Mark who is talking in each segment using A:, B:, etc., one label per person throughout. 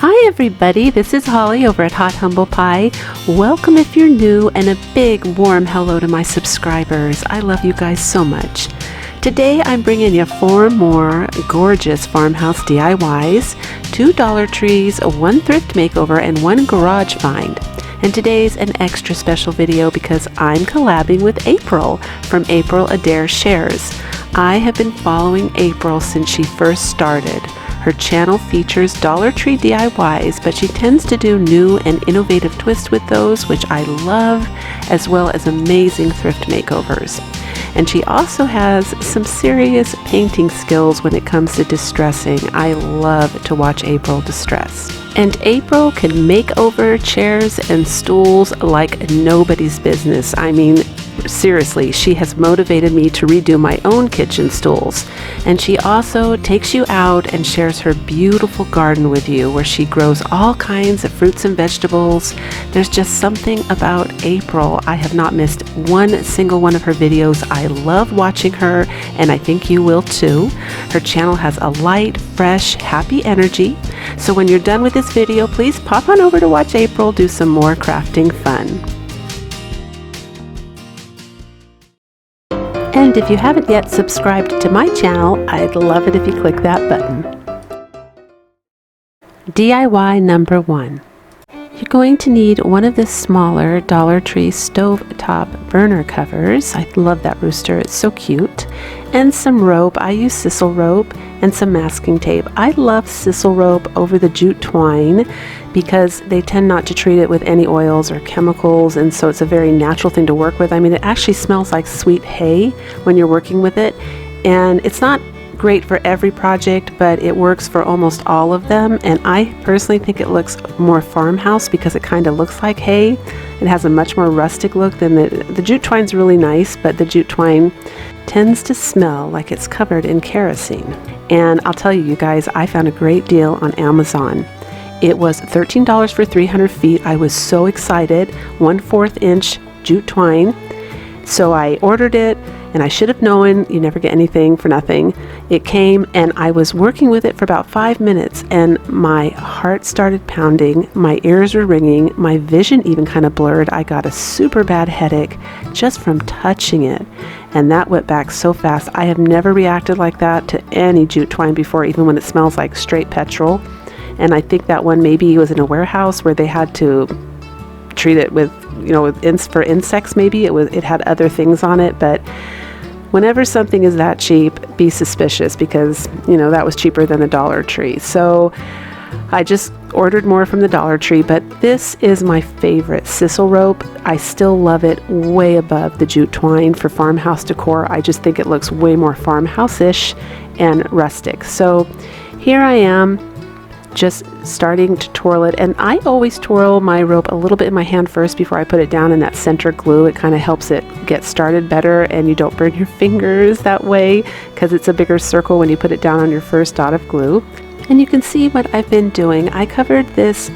A: Hi everybody, this is Holly over at Hot Humble Pie. Welcome if you're new, and a big warm hello to my subscribers. I love you guys so much. Today I'm bringing you 4 more gorgeous farmhouse DIYs, 2 Dollar Trees, 1 thrift makeover, and 1 garage find. And today's an extra special video because I'm collabing with April from Adair Shares. I have been following April since she first started. Her channel features Dollar Tree DIYs, but she tends to do new and innovative twists with those, which I love, as well as amazing thrift makeovers. And she also has some serious painting skills when it comes to distressing. I love to watch April distress. And April can make over chairs and stools like nobody's business. I mean, seriously, she has motivated me to redo my own kitchen stools. And she also takes you out and shares her beautiful garden with you, where she grows all kinds of fruits and vegetables. There's just something about April. I have not missed one single one of her videos. I love watching her, and I think you will too. Her channel has a light, fresh, happy energy. So when you're done with this video, please pop on over to watch April do some more crafting fun. And if you haven't yet subscribed to my channel, I'd love it if you click that button. DIY number 1. You're going to need one of the smaller Dollar Tree stovetop burner covers. I love that rooster, it's so cute. And some rope. I use sisal rope and some masking tape. I love sisal rope over the jute twine because they tend not to treat it with any oils or chemicals, and so it's a very natural thing to work with. I mean, it actually smells like sweet hay when you're working with it, and it's not great for every project, but it works for almost all of them. And I personally think it looks more farmhouse because it kind of looks like hay. It has a much more rustic look than the jute twine's really nice, but the jute twine tends to smell like it's covered in kerosene. And I'll tell you guys, I found a great deal on Amazon. It was $13 for 300 feet. I was so excited. 1/4 inch jute twine. So I ordered it, and I should have known you never get anything for nothing. It came, and I was working with it for about 5 minutes, and my heart started pounding, my ears were ringing, my vision even kind of blurred. I got a super bad headache just from touching it, and that went back so fast. I have never reacted like that to any jute twine before, even when it smells like straight petrol. And I think that one maybe was in a warehouse where they had to treat it with, for insects maybe. It had other things on it, but whenever something is that cheap, be suspicious, because that was cheaper than the Dollar Tree. So I just ordered more from the Dollar Tree, but this is my favorite sisal rope. I still love it way above the jute twine for farmhouse decor. I just think it looks way more farmhouse-ish and rustic. So here I am, just starting to twirl it, and I always twirl my rope a little bit in my hand first before I put it down in that center glue. It kind of helps it get started better, and you don't burn your fingers that way because it's a bigger circle when you put it down on your first dot of glue. And you can see what I've been doing. I covered this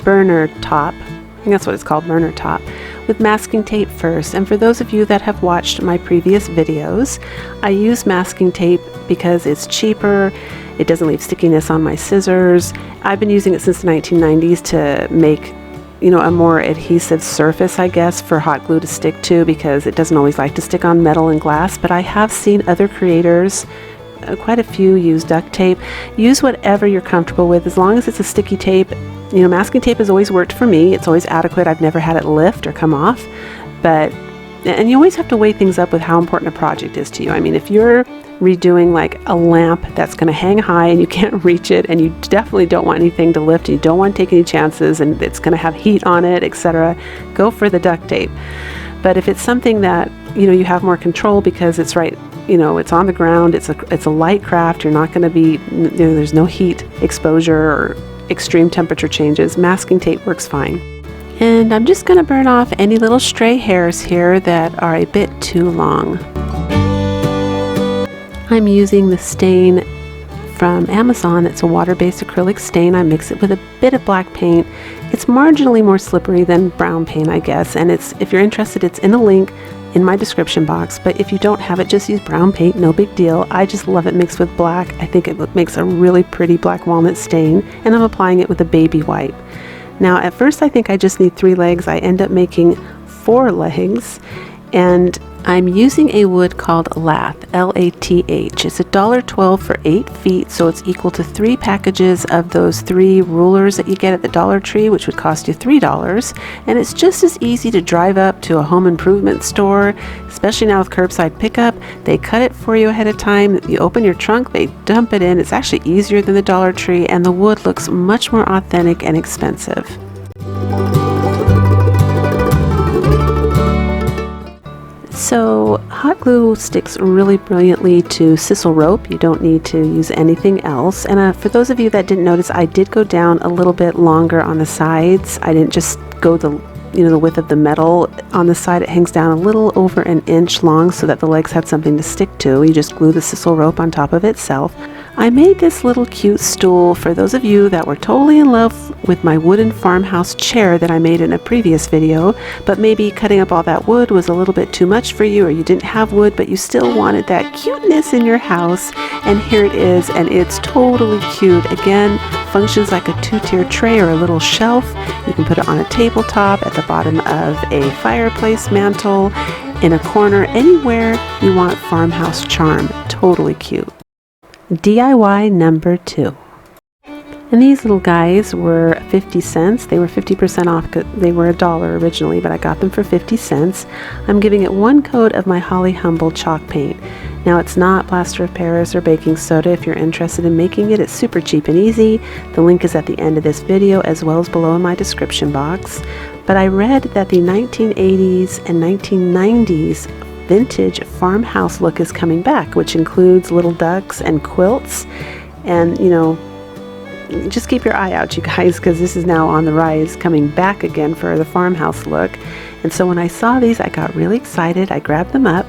A: burner top, I think that's what it's called, burner top, with masking tape first. And for those of you that have watched my previous videos, I use masking tape because it's cheaper. It doesn't leave stickiness on my scissors. I've been using it since the 1990s to make, a more adhesive surface, I guess, for hot glue to stick to, because it doesn't always like to stick on metal and glass. But I have seen other creators, quite a few, use duct tape. Use whatever you're comfortable with, as long as it's a sticky tape. Masking tape has always worked for me. It's always adequate. I've never had it lift or come off. And you always have to weigh things up with how important a project is to you. I mean, if you're redoing like a lamp that's going to hang high and you can't reach it, and you definitely don't want anything to lift, and you don't want to take any chances, and it's going to have heat on it, etc., go for the duct tape. But if it's something that you have more control because it's right, it's on the ground, it's a light craft, you're not going to be, there's no heat exposure or extreme temperature changes, masking tape works fine. And I'm just going to burn off any little stray hairs here that are a bit too long. I'm using the stain from Amazon. It's a water-based acrylic stain. I mix it with a bit of black paint. It's marginally more slippery than brown paint, I guess, and if you're interested, it's in the link in my description box, but if you don't have it, just use brown paint, no big deal. I just love it mixed with black. I think it makes a really pretty black walnut stain, and I'm applying it with a baby wipe. Now at first I think I just need 3 legs. I end up making 4 legs, and I'm using a wood called lath, L-A-T-H. It's $1.12 for 8 feet, so it's equal to 3 packages of those 3 rulers that you get at the Dollar Tree, which would cost you $3. And it's just as easy to drive up to a home improvement store, especially now with curbside pickup. They cut it for you ahead of time. You open your trunk, they dump it in. It's actually easier than the Dollar Tree, and the wood looks much more authentic and expensive. So hot glue sticks really brilliantly to sisal rope. You don't need to use anything else. And for those of you that didn't notice, I did go down a little bit longer on the sides. I didn't just go the width of the metal on the side. It hangs down a little over 1 inch long so that the legs had something to stick to. You just glue the sisal rope on top of itself. I made this little cute stool for those of you that were totally in love with my wooden farmhouse chair that I made in a previous video, but maybe cutting up all that wood was a little bit too much for you, or you didn't have wood but you still wanted that cuteness in your house. And here it is, and it's totally cute. Again, functions like a 2-tier tray or a little shelf. You can put it on a tabletop, at the bottom of a fireplace mantle, in a corner, anywhere you want farmhouse charm. Totally cute. DIY number 2. And these little guys were 50 cents. They were 50% off. They were $1 originally, but I got them for 50 cents. I'm giving it 1 coat of my Holly Humble chalk paint. Now it's not plaster of Paris or baking soda. If you're interested in making it, it's super cheap and easy. The link is at the end of this video as well as below in my description box. But I read that the 1980s and 1990s vintage farmhouse look is coming back, which includes little ducks and quilts. And just keep your eye out, you guys, because this is now on the rise, coming back again for the farmhouse look. And so when I saw these, I got really excited. I grabbed them up,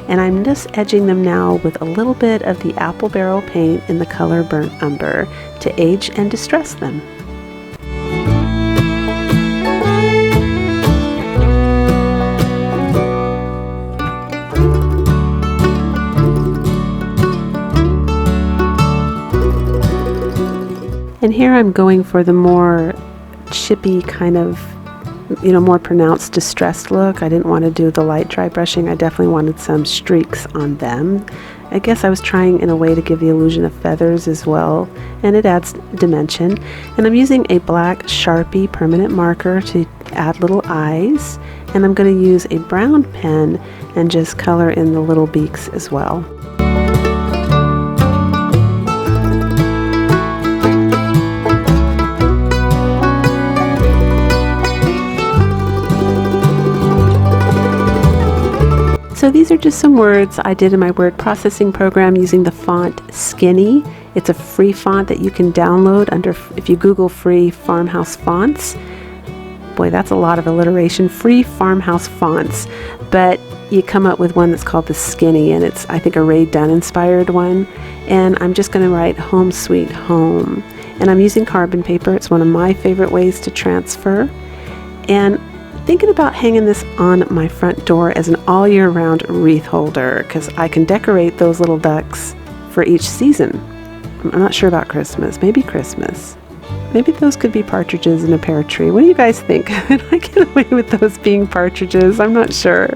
A: and I'm just edging them now with a little bit of the apple barrel paint in the color Burnt Umber to age and distress them. And here I'm going for the more chippy kind of, more pronounced distressed look. I didn't want to do the light dry brushing. I definitely wanted some streaks on them. I guess I was trying in a way to give the illusion of feathers as well, and it adds dimension. And I'm using a black Sharpie permanent marker to add little eyes, and I'm going to use a brown pen and just color in the little beaks as well. So these are just some words I did in my word processing program using the font Skinny. It's a free font that you can download if you Google free farmhouse fonts. Boy, that's a lot of alliteration. Free farmhouse fonts. But you come up with one that's called the Skinny, and it's, I think, a Ray Dunn inspired one. And I'm just going to write Home Sweet Home. And I'm using carbon paper. It's one of my favorite ways to transfer. And thinking about hanging this on my front door as an all year round wreath holder, because I can decorate those little ducks for each season. I'm not sure about Christmas. Maybe Christmas. Maybe those could be partridges in a pear tree. What do you guys think? Can I get away with those being partridges? I'm not sure.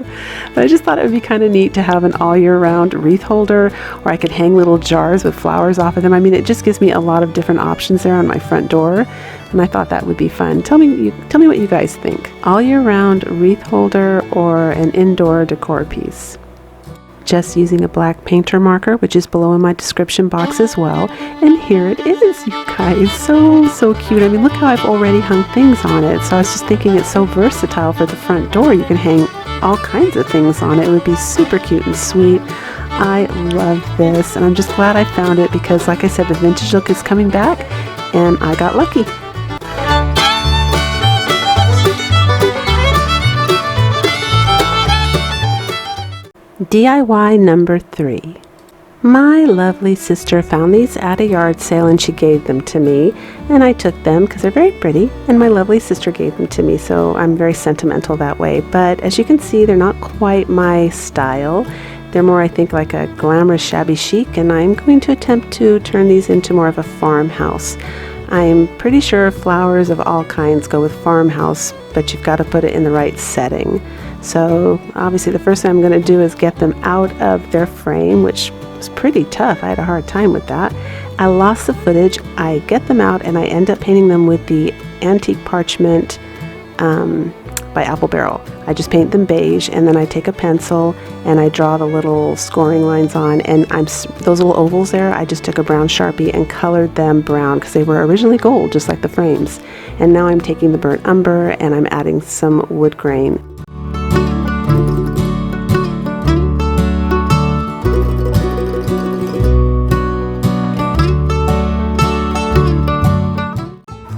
A: But I just thought it would be kind of neat to have an all year round wreath holder, or I could hang little jars with flowers off of them. I mean, it just gives me a lot of different options there on my front door. And I thought that would be fun. Tell me what you guys think. All year round wreath holder or an indoor decor piece. Just using a black painter marker, which is below in my description box as well. And here it is, you guys. So cute. I mean, look how I've already hung things on it. So I was just thinking it's so versatile for the front door. You can hang all kinds of things on it. It would be super cute and sweet. I love this, and I'm just glad I found it because, like I said, the vintage look is coming back, and I got lucky. DIY number 3. My lovely sister found these at a yard sale and she gave them to me, and I took them because they're very pretty, and my lovely sister gave them to me, so I'm very sentimental that way. But as you can see, they're not quite my style. They're more, I think, like a glamorous shabby chic, and I'm going to attempt to turn these into more of a farmhouse. I'm pretty sure flowers of all kinds go with farmhouse, but you've got to put it in the right setting. So obviously the first thing I'm going to do is get them out of their frame, which was pretty tough. I had a hard time with that. I lost the footage. I get them out and I end up painting them with the antique parchment by Apple Barrel. I just paint them beige, and then I take a pencil and I draw the little scoring lines on, and those little ovals there, I just took a brown Sharpie and colored them brown because they were originally gold, just like the frames. And now I'm taking the burnt umber and I'm adding some wood grain.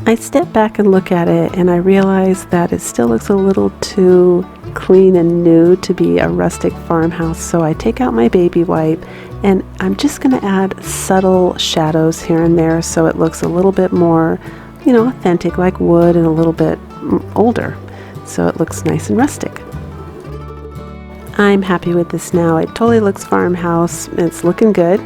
A: I step back and look at it and I realize that it still looks a little too clean and new to be a rustic farmhouse, so I take out my baby wipe and I'm just going to add subtle shadows here and there so it looks a little bit more, authentic, like wood, and a little bit older, so it looks nice and rustic. I'm happy with this now. It totally looks farmhouse. It's looking good,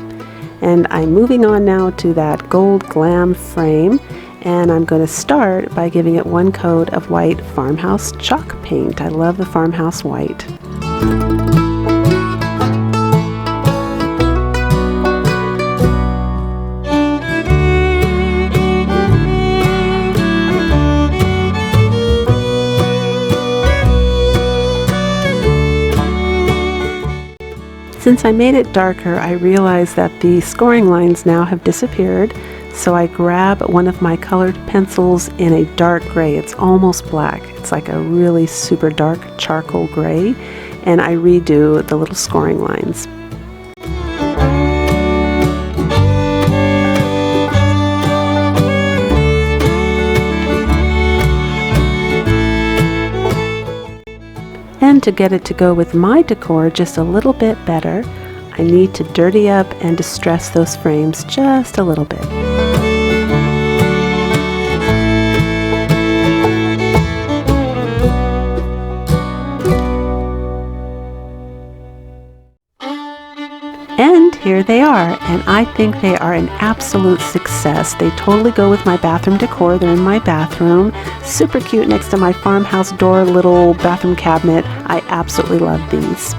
A: and I'm moving on now to that gold glam frame. And I'm going to start by giving it one coat of white farmhouse chalk paint. I love the farmhouse white. Since I made it darker, I realized that the scoring lines now have disappeared. So I grab one of my colored pencils in a dark gray. It's almost black. It's like a really super dark charcoal gray, and I redo the little scoring lines. And to get it to go with my decor just a little bit better, I need to dirty up and distress those frames just a little bit. And here they are, and I think they are an absolute success. They totally go with my bathroom decor. They're in my bathroom, super cute next to my farmhouse door little bathroom cabinet. I absolutely love these.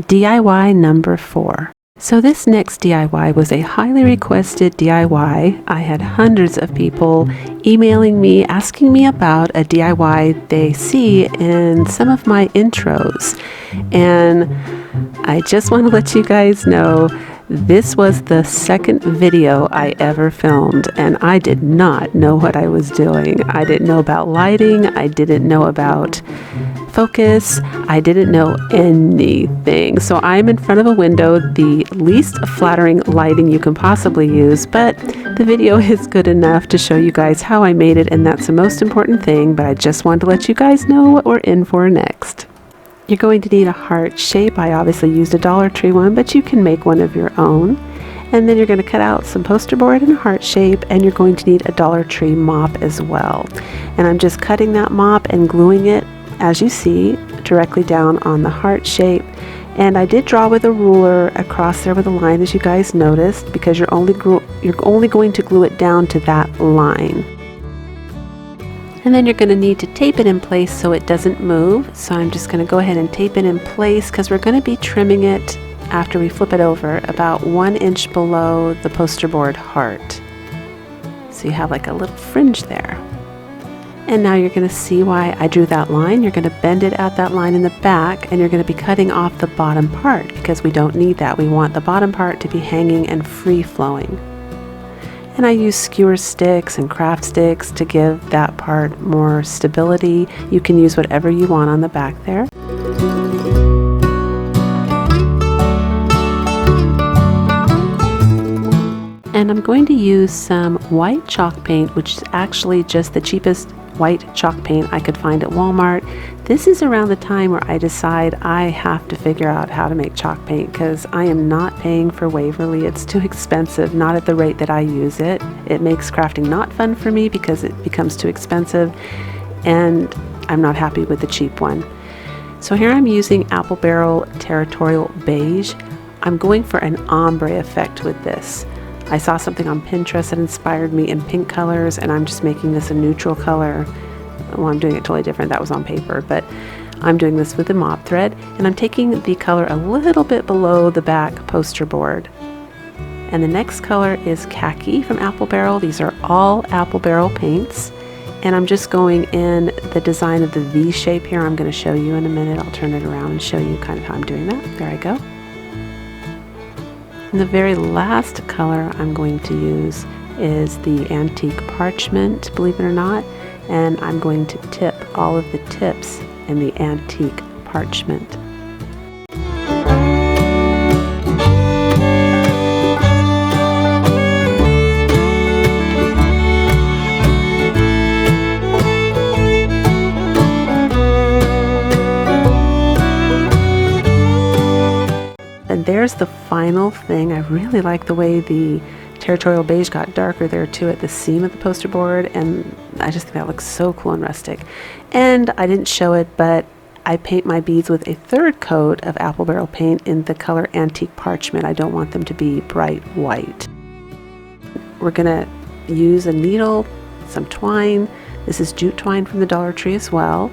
A: DIY number 4. So this next DIY was a highly requested DIY. I had hundreds of people emailing me, asking me about a DIY they see in some of my intros. And I just want to let you guys know this was the second video I ever filmed, and I did not know what I was doing. I didn't know about lighting. I didn't know about focus. I didn't know anything. So I'm in front of a window, the least flattering lighting you can possibly use, but the video is good enough to show you guys how I made it, and that's the most important thing. But I just wanted to let you guys know what we're in for next. You're going to need a heart shape. I obviously used a Dollar Tree one, but you can make one of your own. And then you're going to cut out some poster board in a heart shape, and you're going to need a Dollar Tree mop as well. And I'm just cutting that mop and gluing it, as you see, directly down on the heart shape. And I did draw with a ruler across there with a line, as you guys noticed, because you're only going to glue it down to that line. And then you're going to need to tape it in place so it doesn't move. So I'm just going to go ahead and tape it in place because we're going to be trimming it after we flip it over about 1 inch below the poster board heart. So you have like a little fringe there. And now you're going to see why I drew that line. You're going to bend it at that line in the back, and you're going to be cutting off the bottom part because we don't need that. We want the bottom part to be hanging and free flowing. And I use skewer sticks and craft sticks to give that part more stability. You can use whatever you want on the back there. And I'm going to use some white chalk paint, which is actually just the cheapest white chalk paint I could find at Walmart. This is around the time where I decide I have to figure out how to make chalk paint because I am not paying for Waverly. It's too expensive, not at the rate that I use it. It makes crafting not fun for me because it becomes too expensive, and I'm not happy with the cheap one. So here I'm using Apple Barrel Territorial Beige. I'm going for an ombre effect with this. I saw something on Pinterest that inspired me in pink colors, and I'm just making this a neutral color. Well, I'm doing it totally different. That was on paper, but I'm doing this with the mop thread, and I'm taking the color a little bit below the back poster board. And the next color is Khaki from Apple Barrel. These are all Apple Barrel paints, and I'm just going in the design of the V shape here. I'm going to show you in a minute. I'll turn it around and show you kind of how I'm doing that. There I go. And the very last color I'm going to use is the Antique Parchment, believe it or not, and I'm going to tip all of the tips in the Antique Parchment. And there's the final thing. I really like the way the Territorial Beige got darker there too at the seam of the poster board, and I just think that looks so cool and rustic. And I didn't show it, but I paint my beads with a third coat of Apple Barrel paint in the color Antique Parchment. I don't want them to be bright white. We're gonna use a needle, some twine. This is jute twine from the Dollar Tree as well,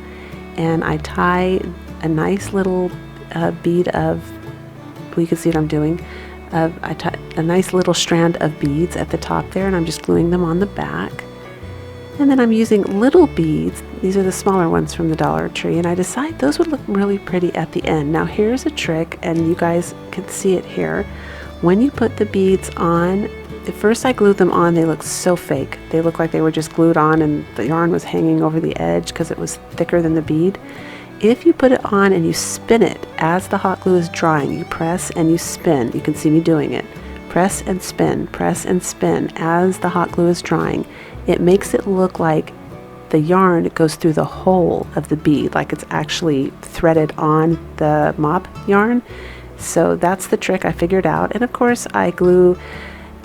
A: and I tie a nice little bead of, you can see what I'm doing. I tie a nice little strand of beads at the top there, and I'm just gluing them on the back. And then I'm using little beads. These are the smaller ones from the Dollar Tree, and I decide those would look really pretty at the end. Now here's a trick, and you guys can see it here. When you put the beads on, at first I glued them on, they look so fake. They look like they were just glued on and the yarn was hanging over the edge because it was thicker than the bead. If you put it on and you spin it as the hot glue is drying, you press and you spin. You can see me doing it. Press and spin as the hot glue is drying. It makes it look like the yarn goes through the hole of the bead, like it's actually threaded on the mop yarn. So that's the trick I figured out. And of course I glue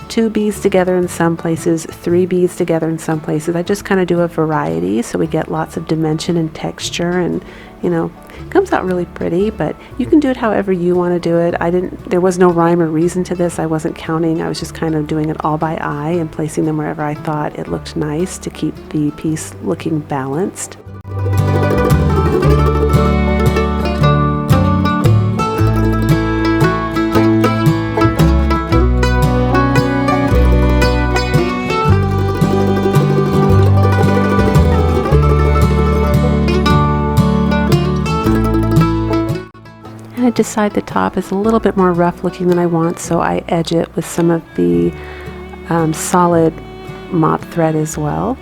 A: 2 beads together in some places, 3 beads together in some places. I just kind of do a variety so we get lots of dimension and texture, and you know, it comes out really pretty, but you can do it however you want to do it. There was no rhyme or reason to this. I wasn't counting. I was just kind of doing it all by eye and placing them wherever I thought it looked nice to keep the piece looking balanced. I decide the top is a little bit more rough looking than I want, so I edge it with some of the solid mop thread as well.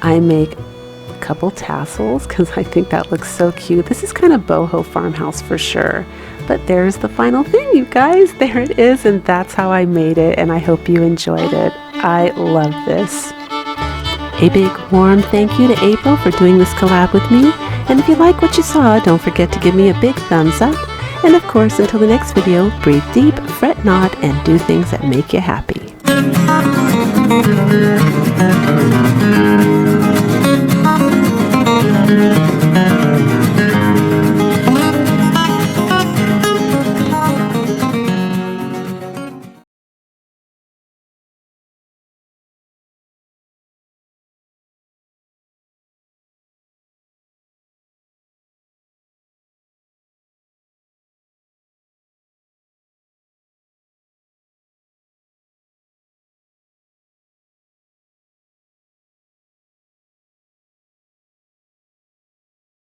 A: I make a couple tassels because I think that looks so cute. This is kind of boho farmhouse for sure. But there's the final thing, you guys. There it is, and that's how I made it, and I hope you enjoyed it. I love this. A big warm thank you to April for doing this collab with me. And if you like what you saw, don't forget to give me a big thumbs up. And of course, until the next video, breathe deep, fret not, and do things that make you happy.